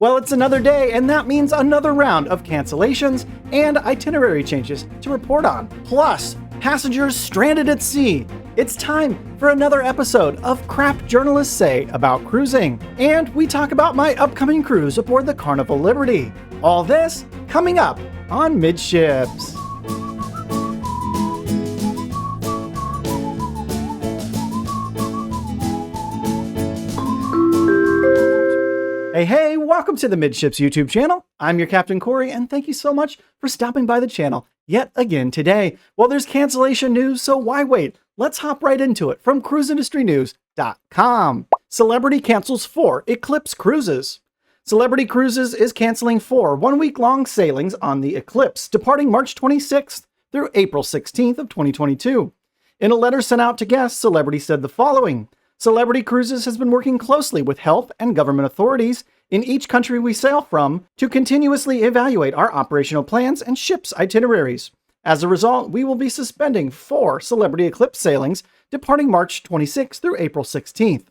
Well, it's another day, and that means another round of cancellations and itinerary changes to report on. Plus, passengers stranded at sea. It's time for another episode of Crap Journalists Say About Cruising. And we talk about my upcoming cruise aboard the Carnival Liberty. All this coming up on Midships. Hey, welcome to the Midships YouTube channel. I'm your Captain Corey, and thank you so much for stopping by the channel yet again today. Well, there's cancellation news, so why wait? Let's hop right into it from cruiseindustrynews.com. Celebrity cancels 4 Eclipse cruises. Celebrity Cruises is canceling 4 one-week-long sailings on the Eclipse, departing March 26th through April 16th of 2022. In a letter sent out to guests, Celebrity said the following: Celebrity Cruises has been working closely with health and government authorities in each country we sail from to continuously evaluate our operational plans and ships' itineraries. As a result, we will be suspending 4 Celebrity Eclipse sailings departing March 26th through April 16th.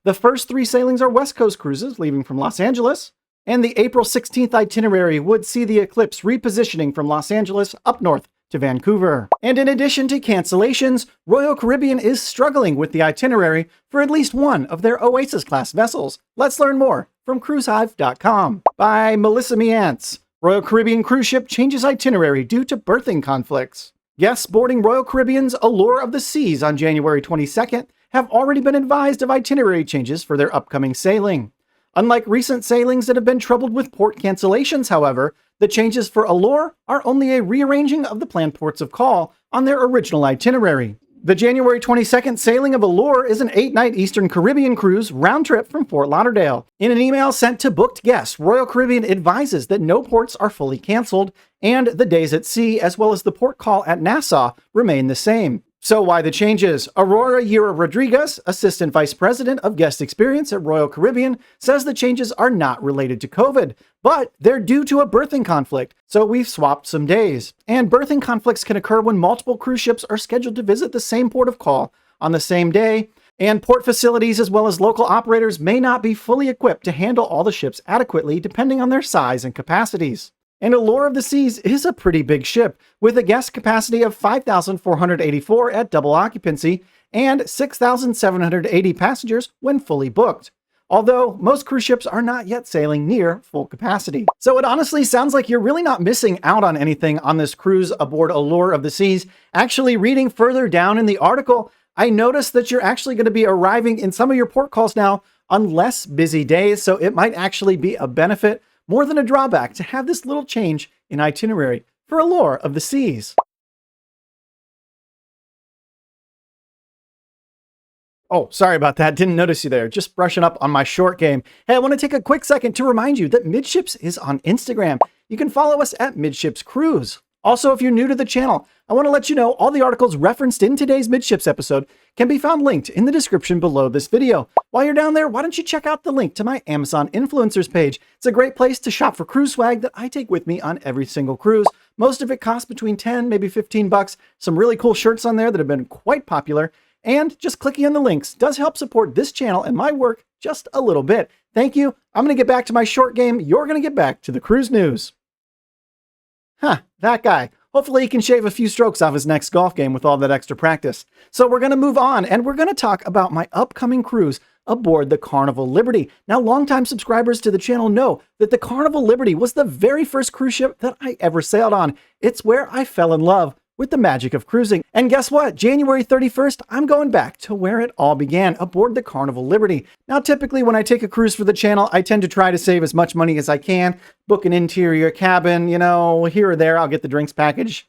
The first 3 sailings are West Coast cruises leaving from Los Angeles, and the April 16th itinerary would see the Eclipse repositioning from Los Angeles up north to Vancouver. And in addition to cancellations, Royal Caribbean is struggling with the itinerary for at least one of their Oasis-class vessels. Let's learn more from cruisehive.com. By Melissa Mayntz. Royal Caribbean cruise ship changes itinerary due to berthing conflicts. Guests boarding Royal Caribbean's Allure of the Seas on January 22nd have already been advised of itinerary changes for their upcoming sailing. Unlike recent sailings that have been troubled with port cancellations, however, the changes for Allure are only a rearranging of the planned ports of call on their original itinerary. The January 22nd sailing of Allure is an 8-night Eastern Caribbean cruise round trip from Fort Lauderdale. In an email sent to booked guests, Royal Caribbean advises that no ports are fully canceled, and the days at sea as well as the port call at Nassau remain the same. So why the changes? Aurora Yura Rodriguez, Assistant Vice President of Guest Experience at Royal Caribbean, says the changes are not related to COVID, but they're due to a berthing conflict, so we've swapped some days. And berthing conflicts can occur when multiple cruise ships are scheduled to visit the same port of call on the same day, and port facilities as well as local operators may not be fully equipped to handle all the ships adequately depending on their size and capacities. And Allure of the Seas is a pretty big ship, with a guest capacity of 5,484 at double occupancy and 6,780 passengers when fully booked. Although most cruise ships are not yet sailing near full capacity. So it honestly sounds like you're really not missing out on anything on this cruise aboard Allure of the Seas. Actually, reading further down in the article, I noticed that you're actually going to be arriving in some of your port calls now on less busy days, so it might actually be a benefit more than a drawback to have this little change in itinerary for Allure of the Seas. Oh, sorry about that. Didn't notice you there. Just brushing up on my short game. Hey, I want to take a quick second to remind you that Midships is on Instagram. You can follow us at Midships Cruise. Also, if you're new to the channel, I want to let you know all the articles referenced in today's Midships episode can be found linked in the description below this video. While you're down there, why don't you check out the link to my Amazon influencers page? It's a great place to shop for cruise swag that I take with me on every single cruise. Most of it costs between 10, maybe 15 bucks. Some really cool shirts on there that have been quite popular. And just clicking on the links does help support this channel and my work just a little bit. Thank you. I'm going to get back to my short game. You're going to get back to the cruise news. That guy. Hopefully he can shave a few strokes off his next golf game with all that extra practice. So we're going to move on, and we're going to talk about my upcoming cruise aboard the Carnival Liberty. Now, longtime subscribers to the channel know that the Carnival Liberty was the very first cruise ship that I ever sailed on. It's where I fell in love with the magic of cruising. And guess what? January 31st, I'm going back to where it all began, aboard the Carnival Liberty. Now, typically when I take a cruise for the channel, I tend to try to save as much money as I can, book an interior cabin, here or there, I'll get the drinks package.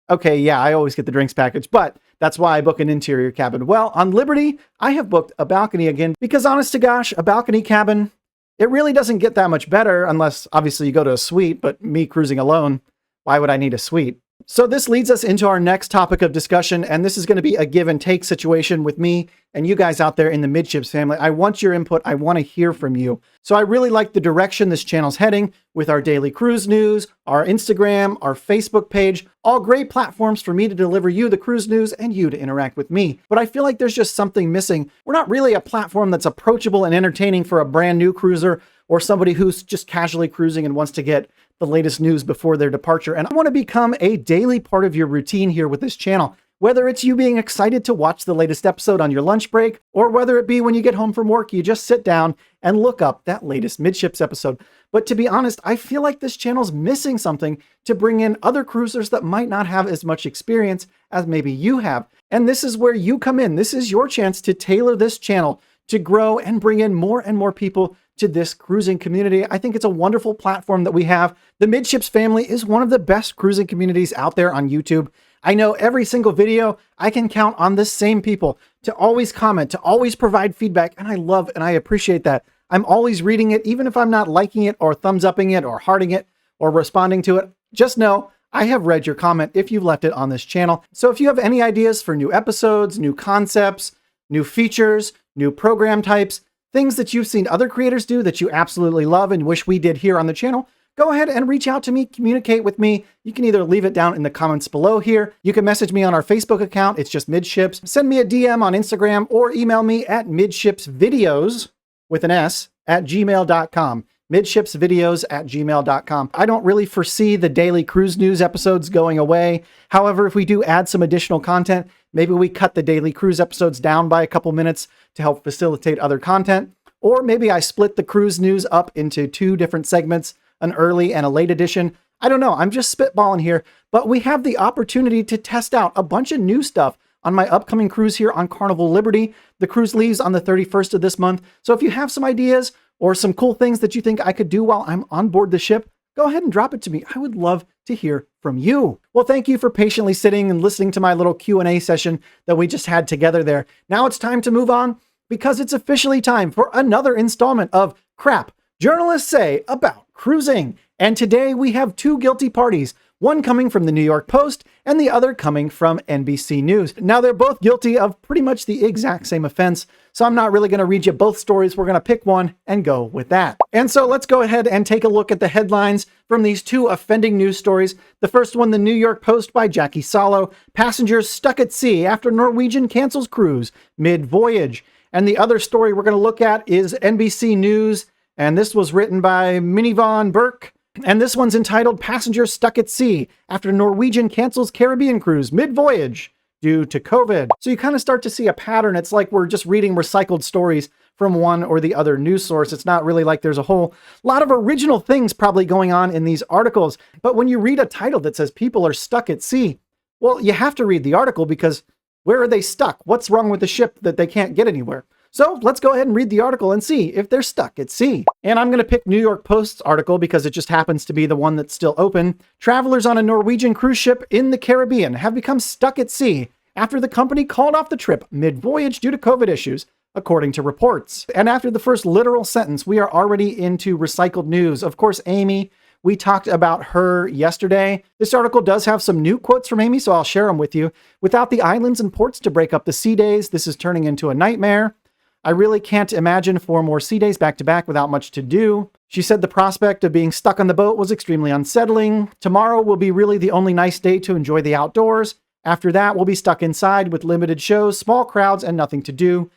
Okay, yeah, I always get the drinks package, but that's why I book an interior cabin. Well, on Liberty, I have booked a balcony again, because honest to gosh, a balcony cabin, it really doesn't get that much better unless obviously you go to a suite, but me cruising alone, why would I need a suite? So this leads us into our next topic of discussion, and this is going to be a give and take situation with me and you guys out there in the Midships family. I want your input. I want to hear from you. So I really like the direction this channel's heading with our daily cruise news, our Instagram, our Facebook page, all great platforms for me to deliver you the cruise news and you to interact with me. But I feel like there's just something missing. We're not really a platform that's approachable and entertaining for a brand new cruiser. or somebody who's just casually cruising and wants to get the latest news before their departure. And I want to become a daily part of your routine here with this channel. Whether it's you being excited to watch the latest episode on your lunch break, or whether it be when you get home from work, you just sit down and look up that latest Midships episode. But to be honest, I feel like this channel's missing something to bring in other cruisers that might not have as much experience as maybe you have. And this is where you come in. This is your chance to tailor this channel to grow and bring in more and more people to this cruising community. I think it's a wonderful platform that we have. The Midships family is one of the best cruising communities out there on YouTube. I know every single video, I can count on the same people to always comment, to always provide feedback, and I love and I appreciate that. I'm always reading it, even if I'm not liking it or thumbs upping it or hearting it or responding to it. Just know I have read your comment if you've left it on this channel. So if you have any ideas for new episodes, new concepts, new features, new program types, things that you've seen other creators do that you absolutely love and wish we did here on the channel, go ahead and reach out to me, communicate with me. You can either leave it down in the comments below here. You can message me on our Facebook account. It's just Midships. Send me a DM on Instagram or email me at midshipsvideos with an S at gmail.com. midshipsvideos@gmail.com. I don't really foresee the daily cruise news episodes going away. However, if we do add some additional content, maybe we cut the daily cruise episodes down by a couple minutes to help facilitate other content. Or maybe I split the cruise news up into 2 different segments, an early and a late edition. I don't know. I'm just spitballing here, but we have the opportunity to test out a bunch of new stuff on my upcoming cruise here on Carnival Liberty. The cruise leaves on the 31st of this month. So if you have some ideas or some cool things that you think I could do while I'm on board the ship, go ahead and drop it to me. I would love to hear from you. Well, thank you for patiently sitting and listening to my little Q&A session that we just had together there. Now it's time to move on because it's officially time for another installment of Crap Journalists Say About Cruising. And today we have 2 guilty parties, one coming from the New York Post and the other coming from NBC News. Now they're both guilty of pretty much the exact same offense, so I'm not really going to read you both stories. We're going to pick one and go with that. And so let's go ahead and take a look at the headlines from these 2 offending news stories. The first one, the New York Post by Jackie Salo, passengers stuck at sea after Norwegian cancels cruise mid-voyage. And the other story we're going to look at is NBC News, and this was written by Minyvonnr Burke. And this one's entitled Passengers Stuck at Sea After Norwegian Cancels Caribbean Cruise Mid-Voyage Due to COVID. So you kind of start to see a pattern. It's like we're just reading recycled stories from one or the other news source. It's not really like there's a whole lot of original things probably going on in these articles. But when you read a title that says people are stuck at sea, well, you have to read the article because where are they stuck? What's wrong with the ship that they can't get anywhere? So let's go ahead and read the article and see if they're stuck at sea. And I'm going to pick New York Post's article because it just happens to be the one that's still open. Travelers on a Norwegian cruise ship in the Caribbean have become stuck at sea after the company called off the trip mid-voyage due to COVID issues, according to reports. And after the first literal sentence, we are already into recycled news. Of course, Amy, we talked about her yesterday. This article does have some new quotes from Amy, so I'll share them with you. Without the islands and ports to break up the sea days, this is turning into a nightmare. I really can't imagine 4 more sea days back to back without much to do. She said the prospect of being stuck on the boat was extremely unsettling. Tomorrow will be really the only nice day to enjoy the outdoors. After that, we'll be stuck inside with limited shows, small crowds, and nothing to do.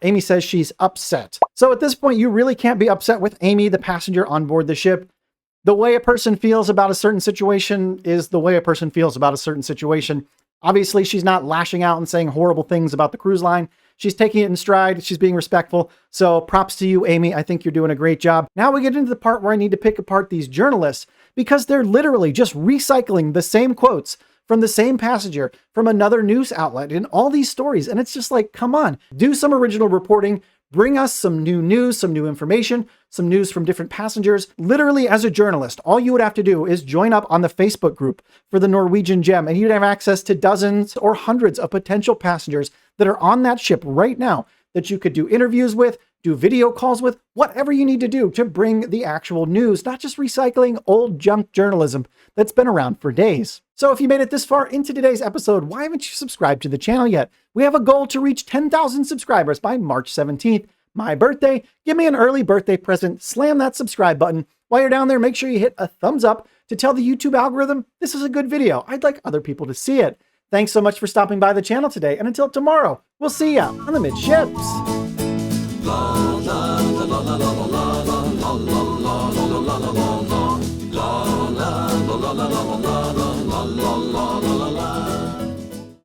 Amy says she's upset. So at this point, you really can't be upset with Amy, the passenger on board the ship. The way a person feels about a certain situation is the way a person feels about a certain situation. Obviously, she's not lashing out and saying horrible things about the cruise line. She's taking it in stride. She's being respectful. So props to you, Amy. I think you're doing a great job. Now we get into the part where I need to pick apart these journalists because they're literally just recycling the same quotes from the same passenger from another news outlet in all these stories. And it's just like, come on, do some original reporting. Bring us some new news, some new information, some news from different passengers. Literally, as a journalist, all you would have to do is join up on the Facebook group for the Norwegian Gem, and you'd have access to dozens or hundreds of potential passengers that are on that ship right now that you could do interviews with, do video calls with, whatever you need to do to bring the actual news, not just recycling old junk journalism that's been around for days. So if you made it this far into today's episode, why haven't you subscribed to the channel yet? We have a goal to reach 10,000 subscribers by March 17th, my birthday. Give me an early birthday present, slam that subscribe button. While you're down there, make sure you hit a thumbs up to tell the YouTube algorithm this is a good video. I'd like other people to see it. Thanks so much for stopping by the channel today, and until tomorrow, we'll see ya on the Midships. La la la la la la la la la la. la la la la la la la la la la la la la la la la.